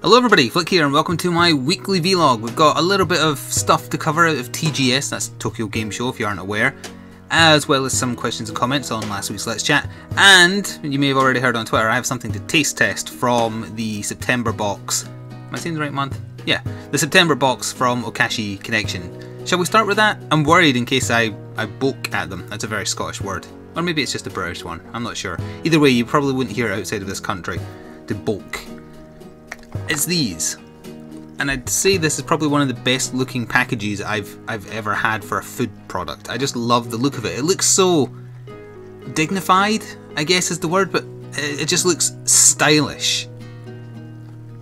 Hello everybody, Flick here and welcome to my weekly vlog. We've got a little bit of stuff to cover out of TGS, that's Tokyo Game Show if you aren't aware, as well as some questions and comments on last week's Let's Chat, and you may have already heard on Twitter, I have something to taste test from the September box. Am I saying the right month? Yeah, the September box from Okashi Connection. Shall we start with that? I'm worried in case I bulk at them. That's a very Scottish word. Or maybe it's just a British one, I'm not sure. Either way, you probably wouldn't hear it outside of this country, to bulk. It's these, and I'd say this is probably one of the best looking packages I've ever had for a food product. I just love the look of it. It looks so dignified, I guess is the word, but it just looks stylish.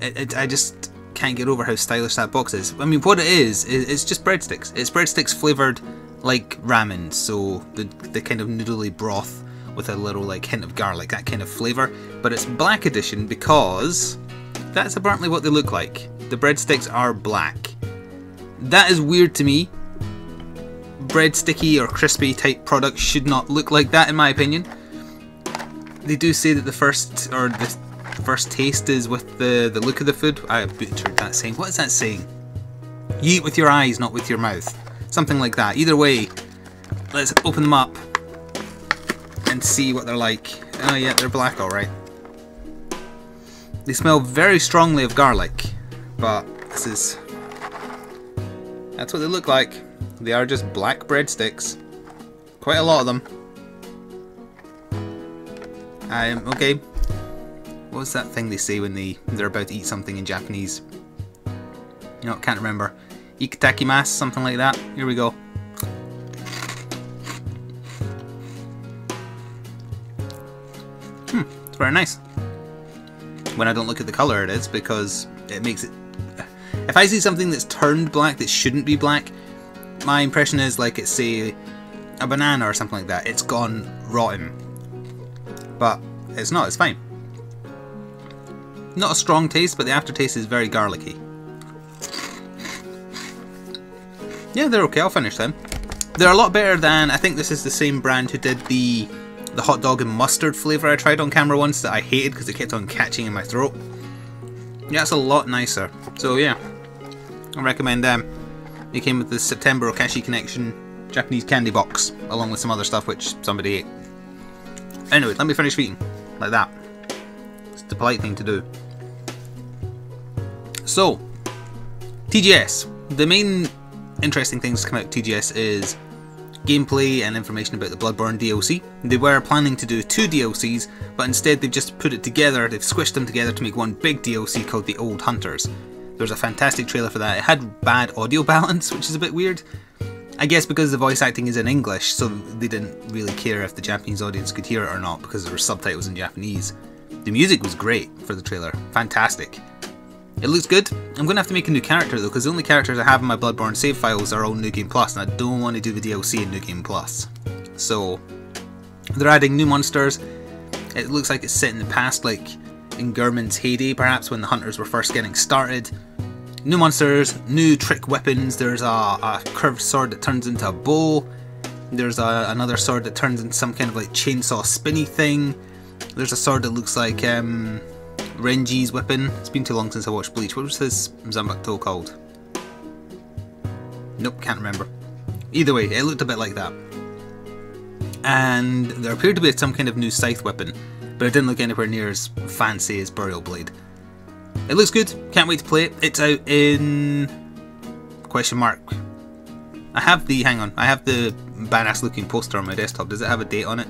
I just can't get over how stylish that box is. I mean, what it is, it's just breadsticks. It's breadsticks flavoured like ramen, so the kind of noodly broth with a little like hint of garlic, that kind of flavour. But it's black edition because that's apparently what they look like. The breadsticks are black. That is weird to me. Breadsticky or crispy type products should not look like that in my opinion. They do say that the first taste is with the look of the food. I have butchered that saying. What is that saying? You eat with your eyes, not with your mouth. Something like that. Either way, let's open them up and see what they're like. Oh yeah, they're black alright. They smell very strongly of garlic, but that's what they look like. They are just black breadsticks. Quite a lot of them. Okay. What's that thing they say when they're about to eat something in Japanese? You know, can't remember. Ikitakimasu, something like that. Here we go. It's very nice. When I don't look at the colour it is, because it makes it... If I see something that's turned black that shouldn't be black, my impression is like it's, say, a banana or something like that. It's gone rotten. But it's not, it's fine. Not a strong taste, but the aftertaste is very garlicky. Yeah, they're okay, I'll finish them. They're a lot better than, I think this is the same brand who did the hot dog and mustard flavour I tried on camera once that I hated because it kept on catching in my throat. Yeah, it's a lot nicer. So yeah, I recommend them. They came with the September Okashi Connection Japanese candy box, along with some other stuff which somebody ate. Anyway, let me finish eating. Like that. It's the polite thing to do. So, TGS. The main interesting things to come out of TGS is gameplay and information about the Bloodborne DLC. They were planning to do 2 DLCs, but instead they've just put it together, they've squished them together to make one big DLC called The Old Hunters. There's a fantastic trailer for that. It had bad audio balance, which is a bit weird. I guess because the voice acting is in English, so they didn't really care if the Japanese audience could hear it or not, because there were subtitles in Japanese. The music was great for the trailer. Fantastic. It looks good. I'm going to have to make a new character though, because the only characters I have in my Bloodborne save files are all New Game Plus, and I don't want to do the DLC in New Game Plus. So, they're adding new monsters. It looks like it's set in the past, like in Gehrman's heyday perhaps, when the hunters were first getting started. New monsters, new trick weapons. There's a curved sword that turns into a bow. There's another sword that turns into some kind of like chainsaw spinny thing. There's a sword that looks like Renji's weapon. It's been too long since I watched Bleach. What was his Zanbakuto called? Nope, can't remember. Either way, it looked a bit like that. And there appeared to be some kind of new scythe weapon, but it didn't look anywhere near as fancy as Burial Blade. It looks good, can't wait to play it. It's out in... question mark. I have the badass looking poster on my desktop. Does it have a date on it?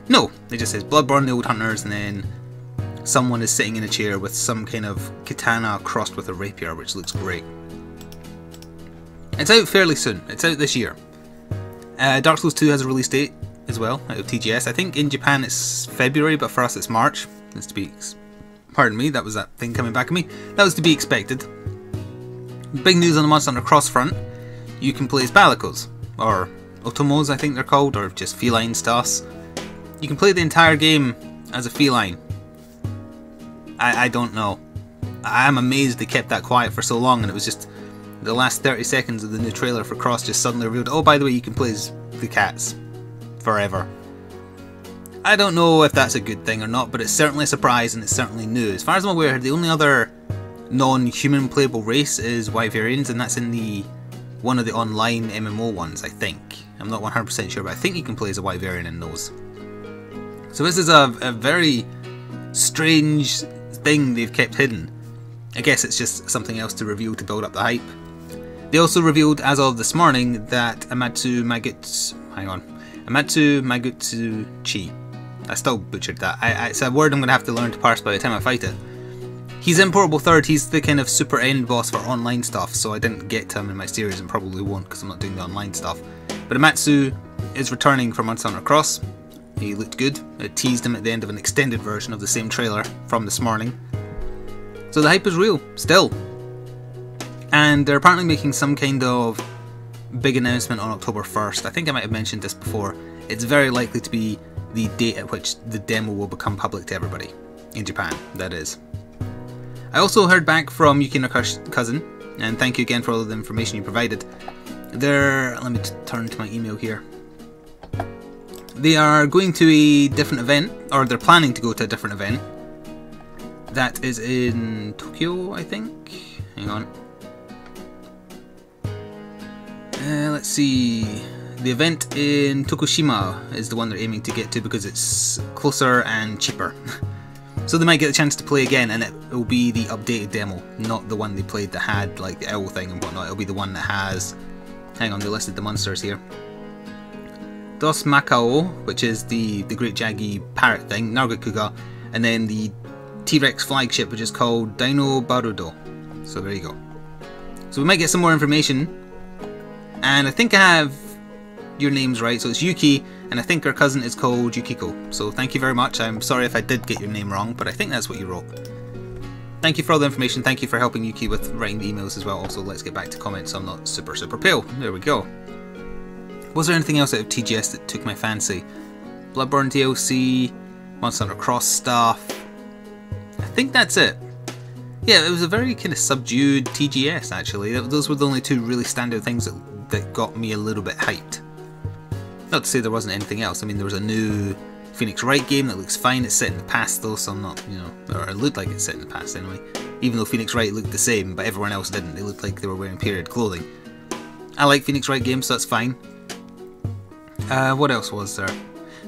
No, it just says Bloodborne The Old Hunters, and then someone is sitting in a chair with some kind of katana crossed with a rapier, which looks great. It's out fairly soon. It's out this year. Dark Souls 2 has a release date as well, out of TGS. I think in Japan it's February, but for us it's March. It's to be... Pardon me, that was that thing coming back at me. That was to be expected. Big news on the Monster Hunter Cross front. You can play as Balicos, or Otomos I think they're called, or just feline stuffs. You can play the entire game as a feline. I don't know. I'm amazed they kept that quiet for so long, and it was just the last 30 seconds of the new trailer for Cross just suddenly revealed, oh by the way, you can play as the cats forever. I don't know if that's a good thing or not, but it's certainly a surprise and it's certainly new. As far as I'm aware, the only other non-human playable race is Wyverians, and that's in one of the online MMO ones, I think. I'm not 100% sure, but I think you can play as a Wyverian in those. So this is a very strange thing they've kept hidden. I guess it's just something else to reveal to build up the hype. They also revealed as of this morning that Amatsu Magutsuchi. I still butchered that. It's a word I'm going to have to learn to parse by the time I fight it. He's in Portable Third. He's the kind of super end boss for online stuff, so I didn't get to him in my series and probably won't because I'm not doing the online stuff. But Amatsu is returning from Monster Hunter Cross. He looked good. It teased him at the end of an extended version of the same trailer from this morning. So the hype is real, still. And they're apparently making some kind of big announcement on October 1st. I think I might have mentioned this before. It's very likely to be the date at which the demo will become public to everybody. In Japan, that is. I also heard back from Yuki and her cousin, and thank you again for all of the information you provided. Let me turn to my email here. They are going to a different event, or they're planning to go to a different event. That is in Tokyo, I think. Hang on. Let's see. The event in Tokushima is the one they're aiming to get to because it's closer and cheaper. So they might get the chance to play again, and it will be the updated demo, not the one they played that had like the owl thing and whatnot. It'll be the one that has... Hang on, they listed the monsters here. Dos Macao, which is the great jaggy parrot thing, Nargacuga, and then the T-Rex flagship, which is called Dino Barudo. So there you go. So we might get some more information, and I think I have your names right. So it's Yuki, and I think her cousin is called Yukiko. So thank you very much. I'm sorry if I did get your name wrong, but I think that's what you wrote. Thank you for all the information. Thank you for helping Yuki with writing the emails as well. Also, let's get back to comments. I'm not super pale. There we go. Was there anything else out of TGS that took my fancy? Bloodborne DLC, Monster Hunter Cross stuff. I think that's it. Yeah, it was a very kind of subdued TGS actually. Those were the only two really standout things that got me a little bit hyped. Not to say there wasn't anything else. I mean, there was a new Phoenix Wright game that looks fine. It's set in the past though, so I'm not, or it looked like it's set in the past anyway. Even though Phoenix Wright looked the same, but everyone else didn't. They looked like they were wearing period clothing. I like Phoenix Wright games, so that's fine. What else was there?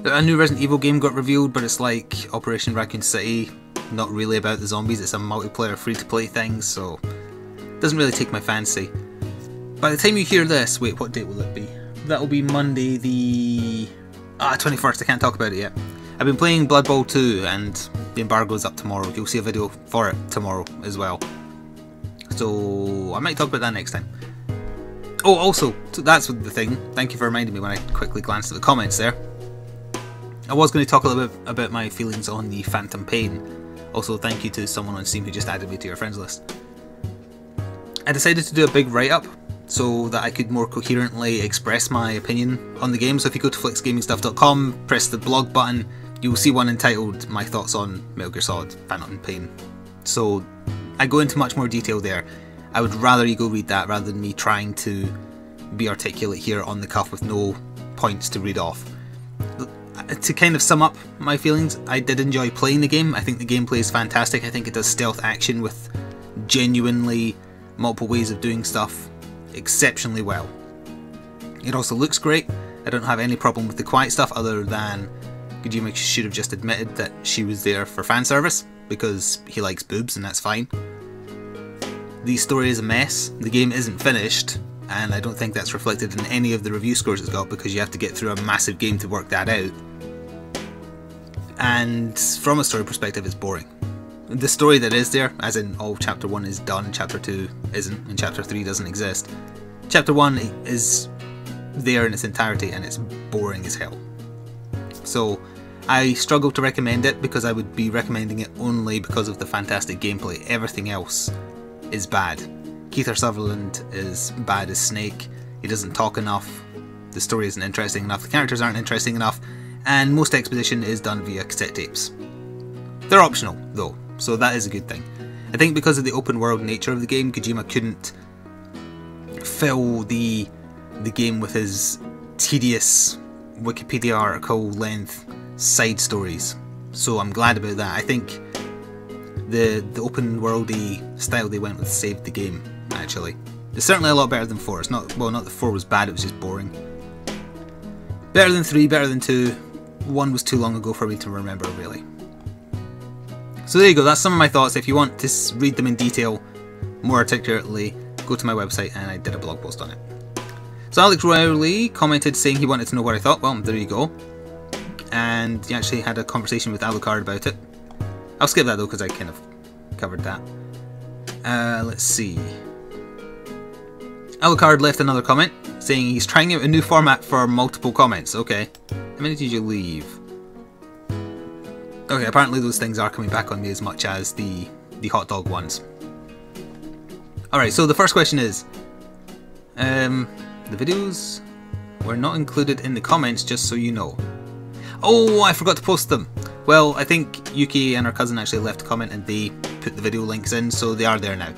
A new Resident Evil game got revealed, but it's like Operation Raccoon City. Not really about the zombies. It's a multiplayer free-to-play thing, so it doesn't really take my fancy. By the time you hear this, wait, what date will it be? That will be Monday the 21st. I can't talk about it yet. I've been playing Blood Bowl 2 and the embargo's up tomorrow. You'll see a video for it tomorrow as well. So I might talk about that next time. Oh, also, that's the thing. Thank you for reminding me when I quickly glanced at the comments there. I was going to talk a little bit about my feelings on the Phantom Pain. Also, thank you to someone on Steam who just added me to your friends list. I decided to do a big write-up so that I could more coherently express my opinion on the game. So if you go to flixgamingstuff.com, press the blog button, you'll see one entitled My Thoughts on Metal Gear Solid Phantom Pain. So I go into much more detail there. I would rather you go read that rather than me trying to be articulate here on the cuff with no points to read off. To kind of sum up my feelings, I did enjoy playing the game. I think the gameplay is fantastic. I think it does stealth action with genuinely multiple ways of doing stuff exceptionally well. It also looks great. I don't have any problem with the quiet stuff other than Kojima should have just admitted that she was there for fan service because he likes boobs and that's fine. The story is a mess. The game isn't finished, and I don't think that's reflected in any of the review scores it's got because you have to get through a massive game to work that out. And from a story perspective, it's boring. The story that is there, as in all Chapter 1 is done, Chapter 2 isn't, and Chapter 3 doesn't exist. Chapter 1 is there in its entirety and it's boring as hell. So I struggle to recommend it because I would be recommending it only because of the fantastic gameplay. Everything else is bad. Kiefer Sutherland is bad as Snake. He doesn't talk enough. The story isn't interesting enough. The characters aren't interesting enough. And most exposition is done via cassette tapes. They're optional though, so that is a good thing. I think because of the open world nature of the game, Kojima couldn't fill the game with his tedious Wikipedia article length side stories. So I'm glad about that. I think the open worldy style they went with saved the game, actually. It's certainly a lot better than 4. It's not, well, not that 4 was bad, it was just boring. Better than 3, better than 2. 1 was too long ago for me to remember, really. So there you go, that's some of my thoughts. If you want to read them in detail, more articulately, go to my website and I did a blog post on it. So Alex Rowley commented saying he wanted to know what I thought. Well, there you go. And he actually had a conversation with Alucard about it. I'll skip that though because I kind of covered that. Let's see. Alucard left another comment saying he's trying out a new format for multiple comments. Okay. How many did you leave? Okay, apparently those things are coming back on me as much as the hot dog ones. Alright, so the first question is, the videos were not included in the comments, just so you know. Oh, I forgot to post them. Well, I think Yuki and her cousin actually left a comment and they put the video links in, so they are there now.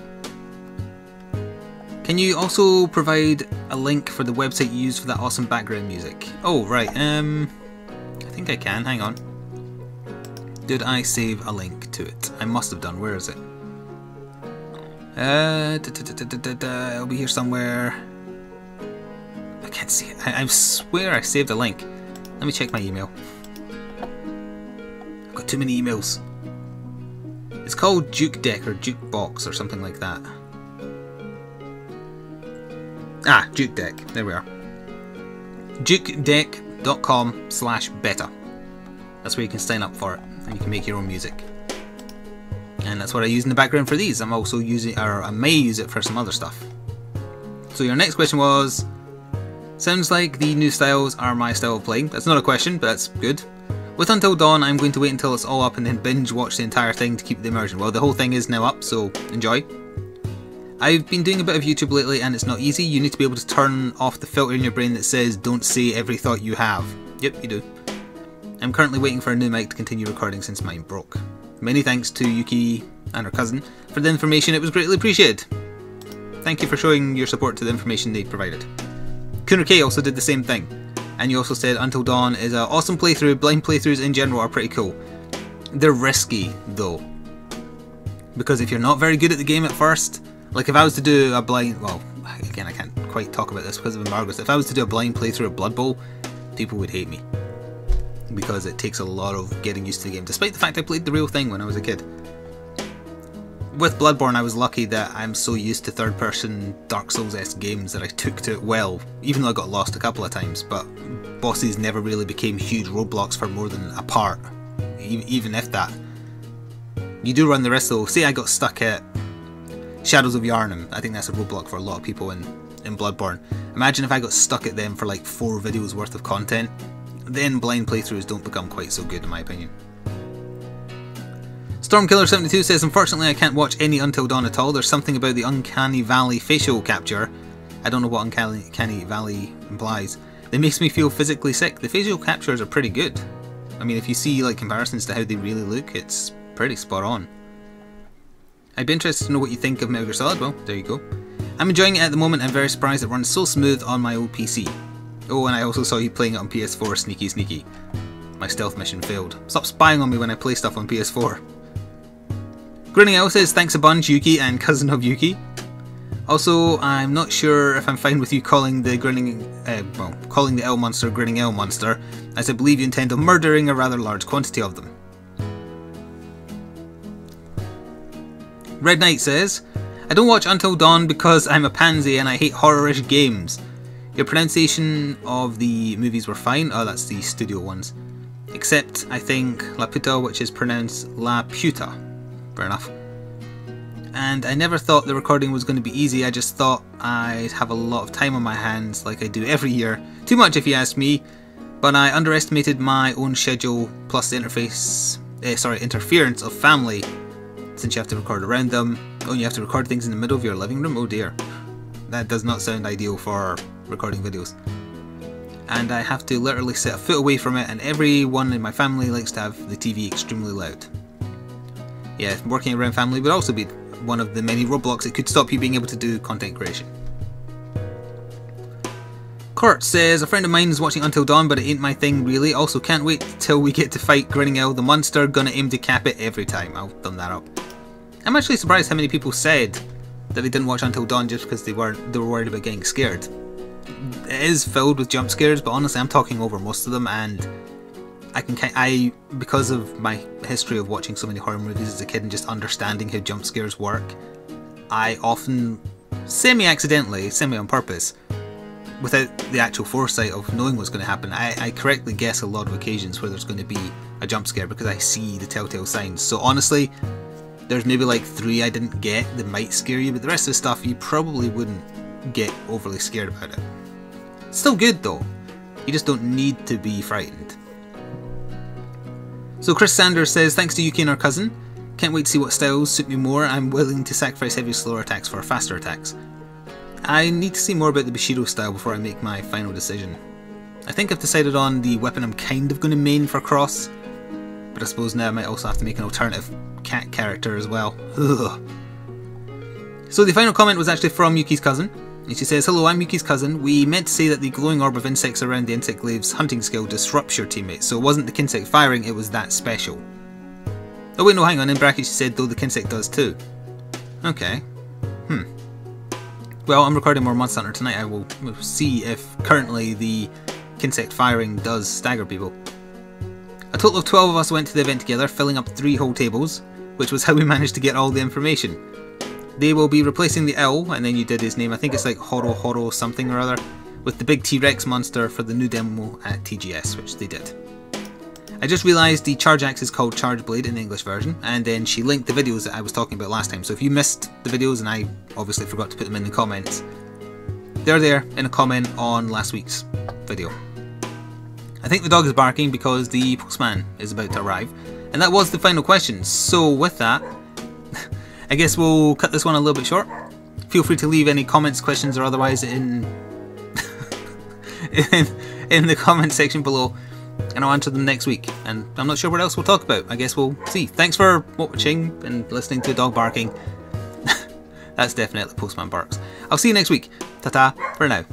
Can you also provide a link for the website you used for that awesome background music? Oh, right, I think I can, hang on. Did I save a link to it? I must have done, where is it? It'll be here somewhere. I can't see it. I swear I saved a link. Let me check my email. I've got too many emails. It's called Juke Deck or Juke Box or something like that. Ah, Juke Deck. There we are. jukedeck.com/beta. That's where you can sign up for it and you can make your own music. And that's what I use in the background for these. I'm also using, or I may use it for some other stuff. So your next question was, sounds like the new styles are my style of playing. That's not a question, but that's good. With Until Dawn, I'm going to wait until it's all up and then binge watch the entire thing to keep the immersion. Well, the whole thing is now up, so enjoy. I've been doing a bit of YouTube lately and it's not easy. You need to be able to turn off the filter in your brain that says don't say every thought you have. Yep, you do. I'm currently waiting for a new mic to continue recording since mine broke. Many thanks to Yuki and her cousin for the information, it was greatly appreciated. Thank you for showing your support to the information they provided. Kuner K also did the same thing, and you also said Until Dawn is an awesome playthrough. Blind playthroughs in general are pretty cool. They're risky though, because if you're not very good at the game at first, like if I was to do a blind, well again I can't quite talk about this because of embargoes, if I was to do a blind playthrough of Blood Bowl, people would hate me. Because it takes a lot of getting used to the game, despite the fact I played the real thing when I was a kid. With Bloodborne I was lucky that I'm so used to third person Dark Souls-esque games that I took to it well, even though I got lost a couple of times, but bosses never really became huge roadblocks for more than a part, even if that. You do run the risk though. Say I got stuck at Shadows of Yharnam, I think that's a roadblock for a lot of people in Bloodborne. Imagine if I got stuck at them for like 4 videos worth of content. Then blind playthroughs don't become quite so good in my opinion. Stormkiller72 says, unfortunately I can't watch any Until Dawn at all. There's something about the Uncanny Valley facial capture. I don't know what Uncanny Valley implies. It makes me feel physically sick. The facial captures are pretty good. I mean, if you see like comparisons to how they really look, it's pretty spot on. I'd be interested to know what you think of Metal Gear Solid. Well, there you go. I'm enjoying it at the moment. I'm very surprised it runs so smooth on my old PC. Oh, and I also saw you playing it on PS4, sneaky sneaky. My stealth mission failed. Stop spying on me when I play stuff on PS4. Grinning L says, thanks a bunch, Yuki and cousin of Yuki. Also, I'm not sure if I'm fine with you calling the calling the L monster Grinning L monster, as I believe you intend on murdering a rather large quantity of them. Red Knight says, I don't watch Until Dawn because I'm a pansy and I hate horror-ish games. Your pronunciation of the movies were fine. Oh, that's the studio ones. Except, I think, La Puta, which is pronounced La Puta. Fair enough. And I never thought the recording was going to be easy. I just thought I'd have a lot of time on my hands, like I do every year. Too much if you ask me. But I underestimated my own schedule, plus the interference of family. Since you have to record around them. Oh, you have to record things in the middle of your living room? Oh dear. That does not sound ideal for recording videos. And I have to literally sit a foot away from it, and everyone in my family likes to have the TV extremely loud. Yeah, working around family would also be one of the many roadblocks that could stop you being able to do content creation. Kurt says, a friend of mine is watching Until Dawn, but it ain't my thing really. Also, can't wait till we get to fight Grinning L the monster. Gonna aim to cap it every time. I'll thumb that up. I'm actually surprised how many people said that they didn't watch Until Dawn just because they were worried about getting scared. It is filled with jump scares, but honestly I'm talking over most of them, and because of my history of watching so many horror movies as a kid and just understanding how jump scares work, I often, semi-accidentally, semi-on-purpose, without the actual foresight of knowing what's going to happen, I correctly guess a lot of occasions where there's going to be a jump scare because I see the telltale signs. So honestly, there's maybe like 3 I didn't get that might scare you, but the rest of the stuff you probably wouldn't get overly scared about it. It's still good though, you just don't need to be frightened. So Chris Sanders says, thanks to Yuki and her cousin. Can't wait to see what styles suit me more. I'm willing to sacrifice heavy slower attacks for faster attacks. I need to see more about the Bushido style before I make my final decision. I think I've decided on the weapon I'm kind of going to main for Cross, but I suppose now I might also have to make an alternative cat character as well. Ugh. So the final comment was actually from Yuki's cousin, and she says, hello, I'm Yuki's cousin. We meant to say that the glowing orb of insects around the insect glave's hunting skill disrupts your teammates, so it wasn't the Kinsect firing, it was that special. Oh wait, no, hang on, in brackets she said, though the Kinsect does too. Okay. Well, I'm recording more Monster Hunter tonight. I will see if currently the Kinsect firing does stagger people. A total of 12 of us went to the event together, filling up 3 whole tables, which was how we managed to get all the information. They will be replacing the owl, and then you did his name, I think it's like Horo something or other, with the big T-Rex monster for the new demo at TGS, which they did. I just realised the charge axe is called Charge Blade in the English version, and then she linked the videos that I was talking about last time, so if you missed the videos, and I obviously forgot to put them in the comments, they're there in a comment on last week's video. I think the dog is barking because the postman is about to arrive, and that was the final question. So with that, I guess we'll cut this one a little bit short. Feel free to leave any comments, questions or otherwise in in the comment section below, and I'll answer them next week. And I'm not sure what else we'll talk about. I guess we'll see. Thanks for watching and listening to a dog barking. That's definitely Postman Barks. I'll see you next week. Ta-ta for now.